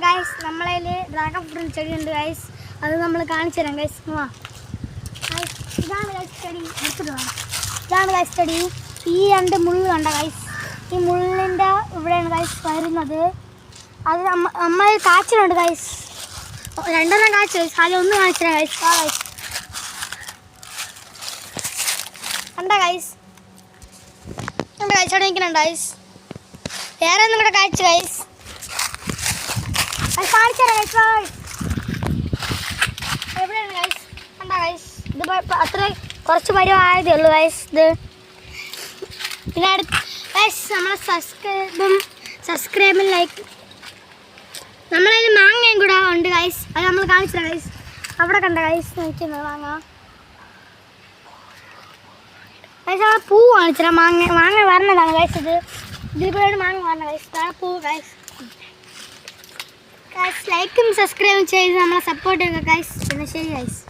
Guys നമ്മളതിൽ dragon fruit ചെടി ഉണ്ട് ഗൈസ്. അത് നമ്മൾ കാണിച്ചു തരാം ഗൈസ്. ഇതാണ് ഗൈസ് ചെടി. എടുത്തിട്ട് വേണം. ഇതാണ് ഗൈസ് ചെടി. ഈ 2 മുള്ള് കണ്ട ഗൈസ്. ഈ മുള്ളിൻ്റെ ഇവിടെയാണ് ഗൈസ് വരുന്നത്. അത് അമ്മ കാച്ചിലുണ്ട് ഗൈസ്. 2 കാച്ചു ഗൈസ്. ആദ്യം 1 കാണിച്ചു തരാം ഗൈസ്. ഗൈസ് കണ്ട ഗൈസ്. കണ്ട ഗൈസ് അവിടെ നിൽക്കുന്നുണ്ട് ഗൈസ്. വേറെ ഒന്നും കൂടെ കാച്ചു ഗൈസ്. കാണിച്ചു തരാം ഗൈസ്. എവിടെയാണ് ഗൈസ്? കണ്ട ഗൈസ്. ഇത് അത്ര കുറച്ച് പരിവായതേ ഉള്ളൂ ഗൈസ്. ഇത് പിന്നെ അടുത്ത് ഗൈസ് നമ്മളെ സബ്സ്ക്രൈബും ലൈക്ക്. നമ്മളതിൽ മാങ്ങയും കൂടെ ഉണ്ട് ഗൈസ്. അത് നമ്മൾ കാണിച്ചു തരാം ഗൈസ്. അവിടെ കണ്ട ഗൈസ് നിൽക്കുന്നത് മാങ്ങ ഗൈസ്. അവിടെ പൂ കാണിച്ചു തരാം. മാങ്ങ വരണതാണ് ഗൈസ്. ഇതിൽ കൂടെ മാങ്ങ വരണ ഗൈസ്. ഇതാണ് പൂ ഗൈസ്. ലൈക്കും സബ്സ്ക്രൈബും ചെയ്ത് നമ്മളെ സപ്പോർട്ട് ചെയ്യുക ഗൈസ്. പിന്നെ ശരി ഗൈസ്.